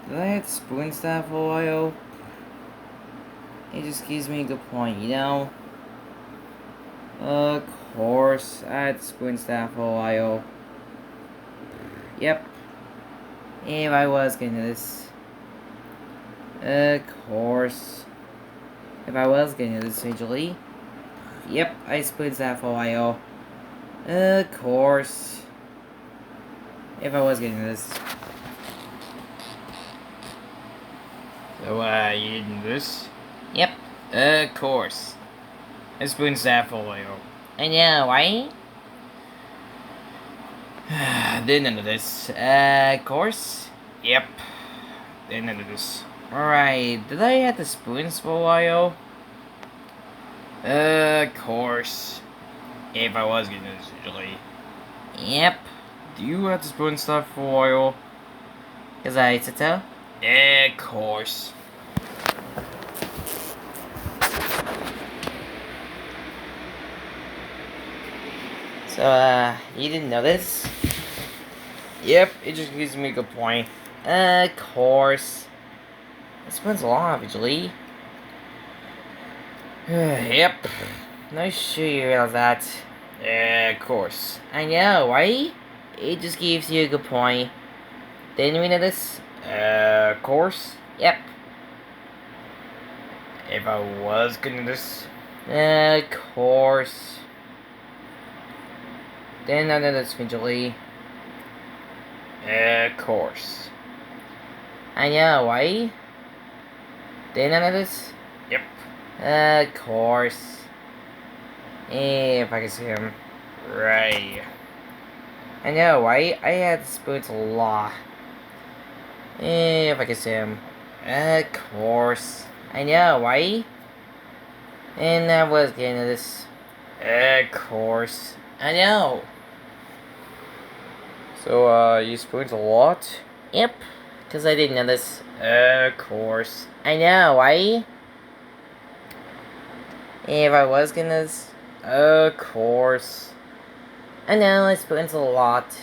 did I have to spoon staff for a while? It just gives me a good point, you know? Of course, I had to spoon staff for a while. Yep. If I was getting this. Of course. If I was getting this visually. Yep, I spoon staff for a while. Of course. If I was getting this. So, you didn't do this? Yep, of course. I spoon staff for a while. I know, right? Didn't know this. Of course. Yep. Didn't know this. Alright, did I have the spoons for a while? Of course. If I was getting this usually. Yep. Do you have to spoon stuff for a while? Cause I said so? Of course. So, you didn't know this? Yep, it just gives me a good point. Of course. It spins a lot, usually. Yep. Nice sure you realize that. Of course. I know, right? It just gives you a good point. Didn't we know this? Of course. Yep. If I was gonna do this. Of course. Then I know this eventually. Of course. I know, right? Didn't I know this? Yep. Of course. If I can see him. Right. I know, right? I had spoons a lot. If I can see him. Of course. I know, right? And I was getting this. Of course. I know. So, you spoons a lot? Yep. Because I didn't know this. Of course. I know, right? If I was getting this. Of course. I know, I spoons a lot.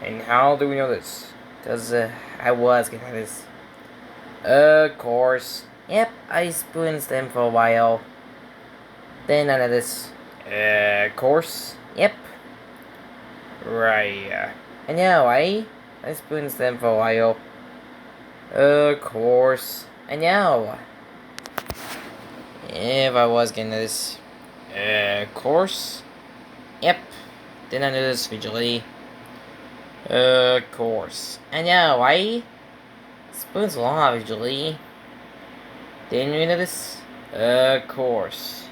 And how do we know this? Because, I was getting this. Of course. Yep, I spoons them for a while. Then none of this. Of course. Yep. Right. I know, right? I spoons them for a while. Of course. I know. If I was getting this. Of course. Yep. Then I knew this visually. Of course. I know, right? Spoons long visually. Didn't you know this? Of course.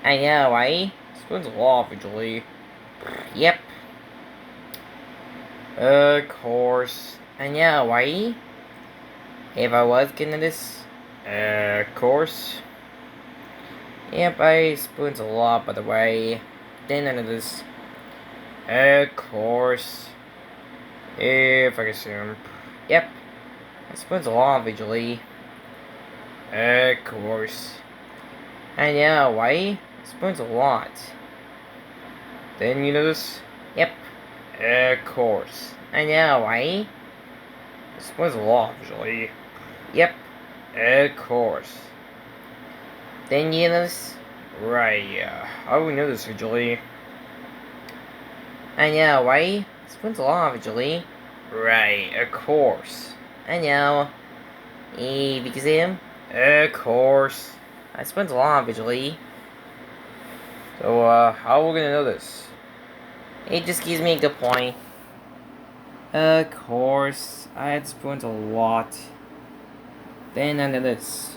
I know, right? Spoons long visually. Yep. Of course. I know, right? If I was getting this. Of course. Yep, I spoons a lot, by the way. Then none of this. Of course. If I can assume. Yep. I spoons a lot visually. Of course. I know, right? I spoons a lot. Then you know this? Yep. Of course. I know, right? I spoons a lot visually. Yep. Of course. Then you know this? Right, yeah. How do we know this visually? I know, right? Spoons a lot visually. Right, of course. I know. Because him? Of course. I spent a lot visually. So, how are we gonna know this? It just gives me a good point. Of course. I had spoons a lot. Then I know this.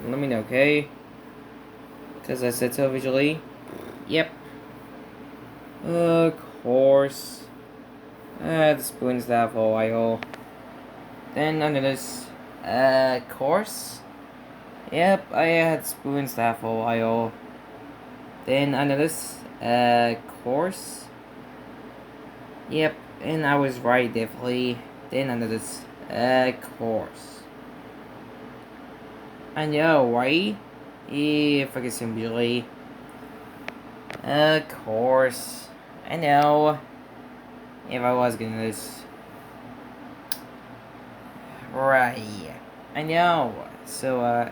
Let me know, okay? Because I said so visually. Yep. Of course. I had spoons that for a while. Then under this. Course. Yep, I had spoons that for a while. Then under this, course. Yep, and I was right, definitely. Then under this, course. I know, right? If I can simply. Course. I know. If I was getting this. Right. I know. So, I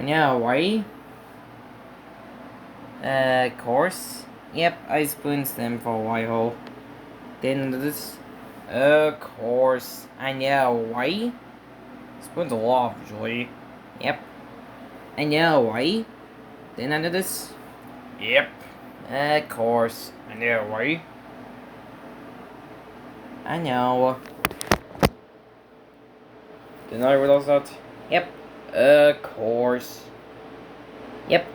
know, right? Of course. Yep, I spoons them for a while. Then this. Of course. I know, right? Spoons a lot, usually. Yep. I know, right? Then under this. Yep. Of course. I know, right? I know. Didn't I realize that? Yep. Of course. Yep.